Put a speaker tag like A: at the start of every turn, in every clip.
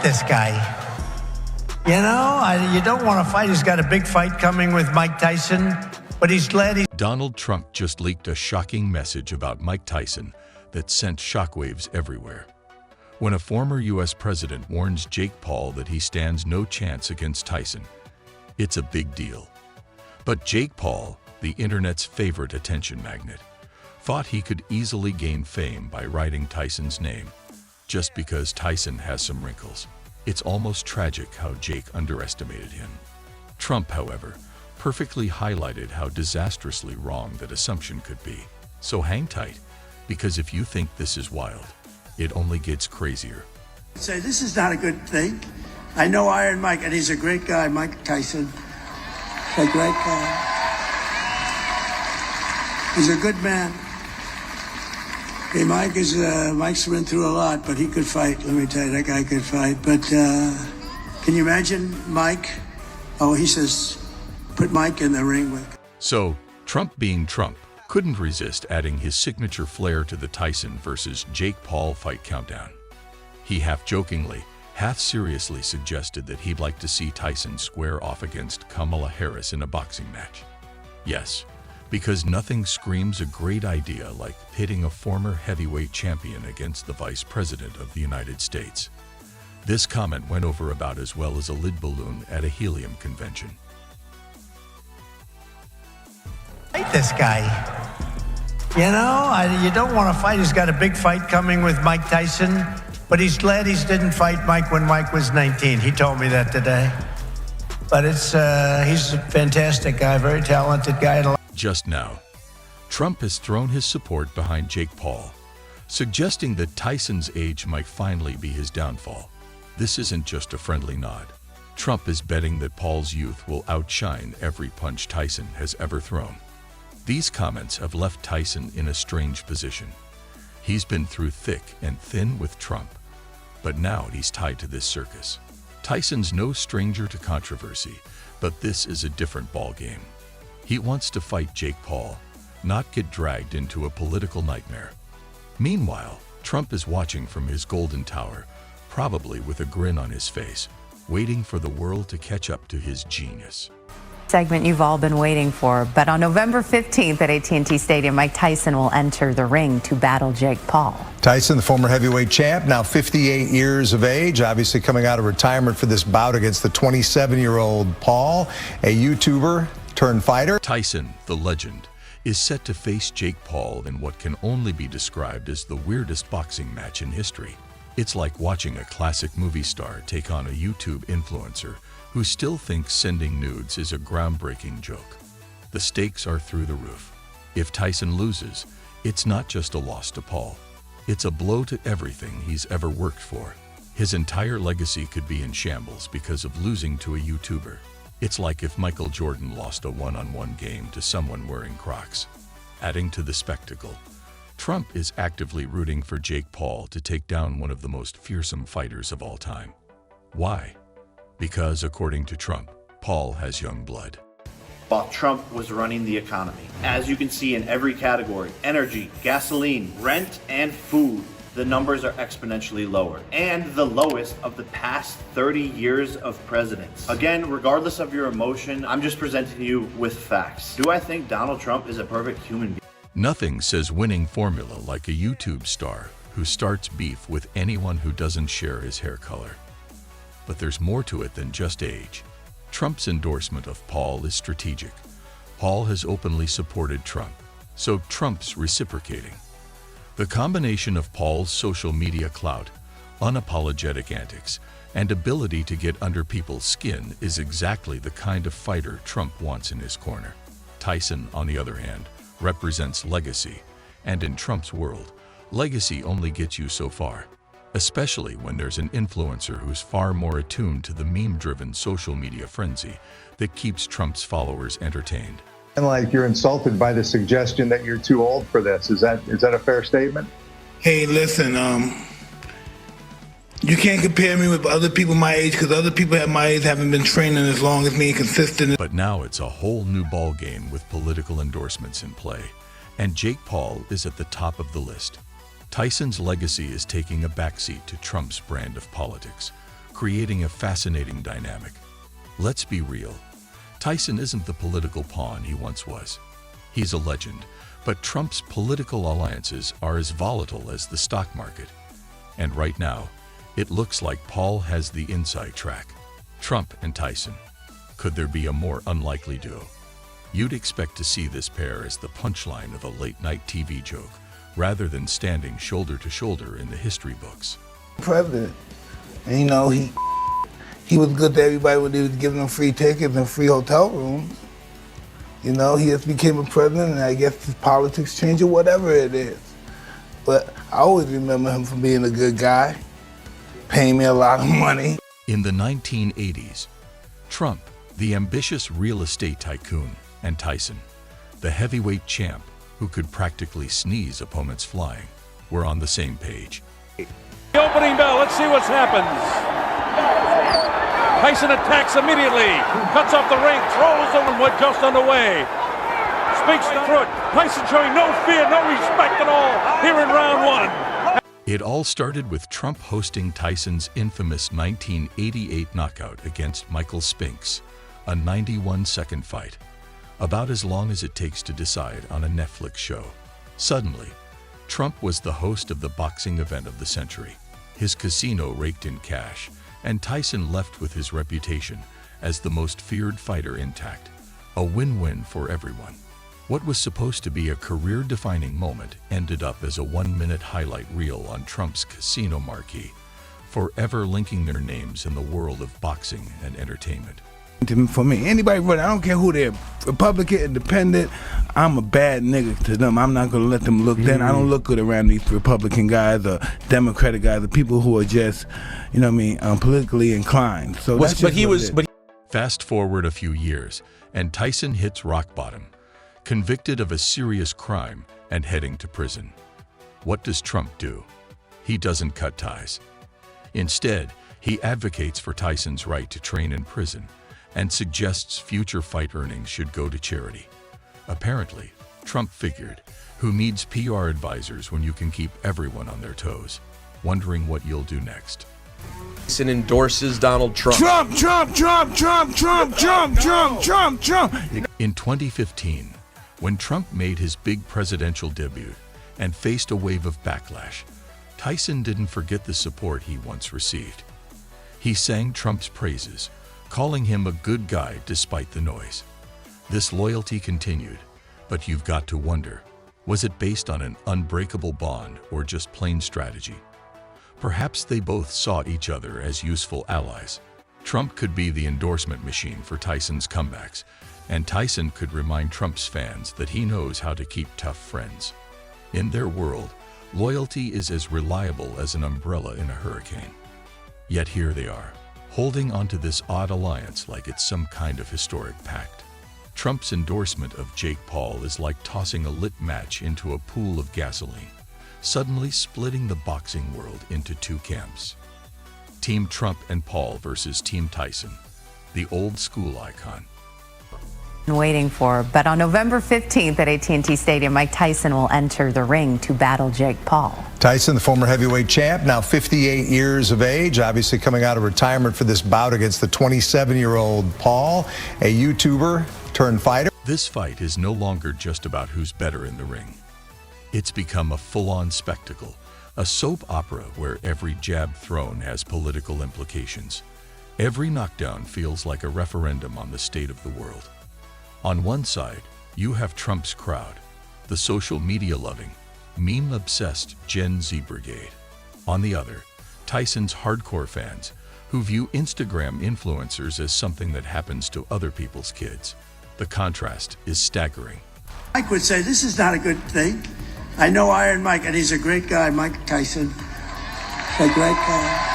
A: This guy. You know, you don't want to fight. He's got a big fight coming with Mike Tyson, but he's glad he's...
B: Donald Trump just leaked a shocking message about Mike Tyson that sent shockwaves everywhere. When a former U.S. president warns Jake Paul that he stands no chance against Tyson, it's a big deal. But Jake Paul, the internet's favorite attention magnet, thought he could easily gain fame by writing Tyson's name, just because Tyson has some wrinkles. It's almost tragic how Jake underestimated him. Trump, however, perfectly highlighted how disastrously wrong that assumption could be. So hang tight, because if you think this is wild, it only gets crazier.
C: Say, this is not a good thing. I know Iron Mike, and he's a great guy, Mike Tyson. A great guy. He's a good man. Hey, Mike's been through a lot, but he could fight. Let me tell you, that guy could fight. But can you imagine Mike? Oh, he says, put Mike in the ring with.
B: So, Trump being Trump, couldn't resist adding his signature flair to the Tyson versus Jake Paul fight countdown. He half-jokingly, half-seriously suggested that he'd like to see Tyson square off against Kamala Harris in a boxing match. Yes, because nothing screams a great idea like pitting a former heavyweight champion against the Vice President of the United States. This comment went over about as well as a lid balloon at a helium convention.
A: Fight this guy. You know, you don't want to fight. He's got a big fight coming with Mike Tyson, but he's glad he didn't fight Mike when Mike was 19. He told me that today. But he's a fantastic guy, very talented guy.
B: Just now, Trump has thrown his support behind Jake Paul, suggesting that Tyson's age might finally be his downfall. This isn't just a friendly nod. Trump is betting that Paul's youth will outshine every punch Tyson has ever thrown. These comments have left Tyson in a strange position. He's been through thick and thin with Trump, but now he's tied to this circus. Tyson's no stranger to controversy, but this is a different ballgame. He wants to fight Jake Paul, not get dragged into a political nightmare. Meanwhile, Trump is watching from his golden tower, probably with a grin on his face, waiting for the world to catch up to his genius.
D: Segment you've all been waiting for, but on November 15th at AT&T Stadium, Mike Tyson will enter the ring to battle Jake Paul.
E: Tyson, the former heavyweight champ, now 58 years of age, obviously coming out of retirement for this bout against the 27-year-old Paul, a YouTuber turned fighter.
B: Tyson, the legend, is set to face Jake Paul in what can only be described as the weirdest boxing match in history. It's like watching a classic movie star take on a YouTube influencer who still thinks sending nudes is a groundbreaking joke. The stakes are through the roof. If Tyson loses, it's not just a loss to Paul. It's a blow to everything he's ever worked for. His entire legacy could be in shambles because of losing to a YouTuber. It's like if Michael Jordan lost a one-on-one game to someone wearing Crocs. Adding to the spectacle, Trump is actively rooting for Jake Paul to take down one of the most fearsome fighters of all time. Why? Because, according to Trump, Paul has young blood.
F: While Trump was running the economy, as you can see in every category, energy, gasoline, rent, and food, the numbers are exponentially lower, and the lowest of the past 30 years of presidents. Again, regardless of your emotion, I'm just presenting you with facts. Do I think Donald Trump is a perfect human being?
B: Nothing says winning formula like a YouTube star who starts beef with anyone who doesn't share his hair color. But there's more to it than just age. Trump's endorsement of Paul is strategic. Paul has openly supported Trump, so Trump's reciprocating. The combination of Paul's social media clout, unapologetic antics, and ability to get under people's skin is exactly the kind of fighter Trump wants in his corner. Tyson, on the other hand, represents legacy, and in Trump's world, legacy only gets you so far. Especially when there's an influencer who's far more attuned to the meme-driven social media frenzy that keeps Trump's followers entertained.
E: And like you're insulted by the suggestion that you're too old for this. Is that a fair statement?
G: Hey, listen, you can't compare me with other people my age because other people at my age haven't been training as long as me and consistent.
B: But now it's a whole new ball game with political endorsements in play, and Jake Paul is at the top of the list. Tyson's legacy is taking a backseat to Trump's brand of politics. Who knows? Maybe Jake Paul will be the next president of the United States. creating a fascinating dynamic. Let's be real. Tyson isn't the political pawn he once was. He's a legend, but Trump's political alliances are as volatile as the stock market. And right now, it looks like Paul has the inside track. Trump and Tyson. Could there be a more unlikely duo? You'd expect to see this pair as the punchline of a late-night TV joke, rather than standing shoulder to shoulder in the history books.
G: President, and he was good to everybody when he was giving them free tickets and free hotel rooms. He just became a president, and I guess his politics changed or whatever it is. But I always remember him for being a good guy, paying me a lot of money.
B: In the 1980s, Trump, the ambitious real estate tycoon, and Tyson, the heavyweight champ who could practically sneeze opponents flying, were on the same page.
H: The opening bell, let's see what happens. Tyson attacks immediately, cuts off the ring, throws the one just underway. Speaks through it. Tyson showing no fear, no respect at all here in round one.
B: It all started with Trump hosting Tyson's infamous 1988 knockout against Michael Spinks, a 91-second fight, about as long as it takes to decide on a Netflix show. Suddenly, Trump was the host of the boxing event of the century. His casino raked in cash, and Tyson left with his reputation as the most feared fighter intact. A win-win for everyone. What was supposed to be a career-defining moment ended up as a 1-minute highlight reel on Trump's casino marquee, forever linking their names in the world of boxing and entertainment.
G: For me, anybody running, I don't care who they're, Republican, Independent, I'm a bad nigga to them. I'm not going to let them look then. I don't look good around these Republican guys or Democratic guys, the people who are just, politically inclined. So that's
B: Fast forward a few years, and Tyson hits rock bottom, convicted of a serious crime and heading to prison. What does Trump do? He doesn't cut ties. Instead, he advocates for Tyson's right to train in prison and suggests future fight earnings should go to charity. Apparently, Trump figured, who needs PR advisors when you can keep everyone on their toes? Wondering what you'll do next.
I: Tyson endorses Donald Trump.
G: Trump.
B: In 2015, when Trump made his big presidential debut and faced a wave of backlash, Tyson didn't forget the support he once received. He sang Trump's praises, calling him a good guy despite the noise. This loyalty continued, but you've got to wonder, was it based on an unbreakable bond or just plain strategy? Perhaps they both saw each other as useful allies. Trump could be the endorsement machine for Tyson's comebacks, and Tyson could remind Trump's fans that he knows how to keep tough friends. In their world, loyalty is as reliable as an umbrella in a hurricane. Yet here they are, holding onto this odd alliance like it's some kind of historic pact. Trump's endorsement of Jake Paul is like tossing a lit match into a pool of gasoline, suddenly splitting the boxing world into two camps. Team Trump and Paul versus Team Tyson, the old school icon.
D: Waiting for, but on November 15th at AT&T Stadium, Mike Tyson will enter the ring to battle Jake Paul.
E: Tyson, the former heavyweight champ, now 58 years of age, obviously coming out of retirement for this bout against the 27-year-old Paul, a YouTuber turned fighter.
B: This fight is no longer just about who's better in the ring. It's become a full-on spectacle, a soap opera where every jab thrown has political implications. Every knockdown feels like a referendum on the state of the world. On one side, you have Trump's crowd, the social media-loving, meme-obsessed Gen Z brigade. On the other, Tyson's hardcore fans, who view Instagram influencers as something that happens to other people's kids. The contrast is staggering.
C: Mike would say, this is not a good thing. I know Iron Mike, and he's a great guy, Mike Tyson. A great guy.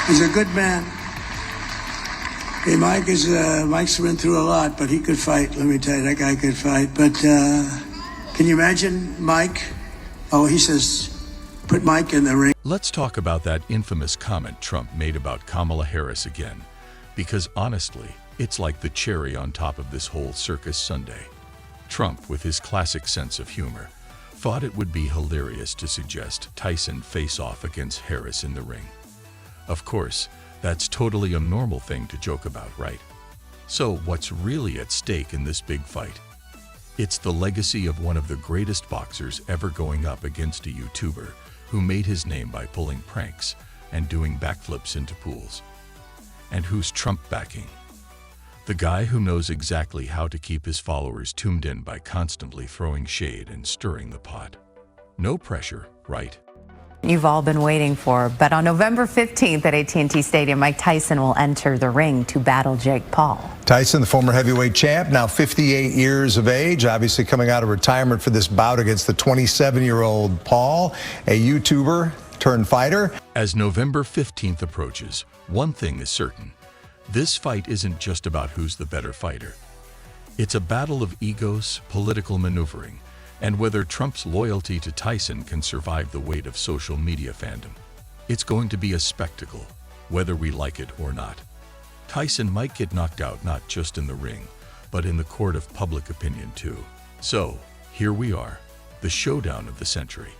C: He's a good man. Hey, Mike's been through a lot, but he could fight. Let me tell you, that guy could fight. But can you imagine Mike? Oh, he says, put Mike in the ring.
B: Let's talk about that infamous comment Trump made about Kamala Harris again, because honestly, it's like the cherry on top of this whole circus Sunday. Trump, with his classic sense of humor, thought it would be hilarious to suggest Tyson face off against Harris in the ring. Of course, that's totally a normal thing to joke about, right? So what's really at stake in this big fight? It's the legacy of one of the greatest boxers ever going up against a YouTuber who made his name by pulling pranks and doing backflips into pools. And who's Trump backing? The guy who knows exactly how to keep his followers tuned in by constantly throwing shade and stirring the pot. No pressure, right?
D: You've all been waiting for, but on November 15th at AT&T Stadium, Mike Tyson will enter the ring to battle Jake Paul.
E: Tyson, the former heavyweight champ, now 58 years of age, obviously coming out of retirement for this bout against the 27-year-old Paul, a YouTuber turned fighter.
B: As November 15th approaches, one thing is certain. This fight isn't just about who's the better fighter. It's a battle of egos, political maneuvering, and whether Trump's loyalty to Tyson can survive the weight of social media fandom. It's going to be a spectacle, whether we like it or not. Tyson might get knocked out not just in the ring, but in the court of public opinion too. So, here we are, the showdown of the century.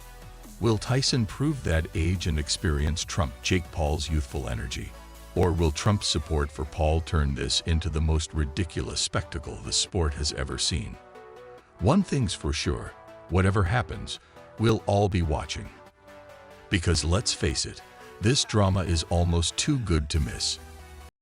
B: Will Tyson prove that age and experience trump Jake Paul's youthful energy? Or will Trump's support for Paul turn this into the most ridiculous spectacle the sport has ever seen? One thing's for sure, whatever happens, we'll all be watching. Because let's face it, this drama is almost too good to miss.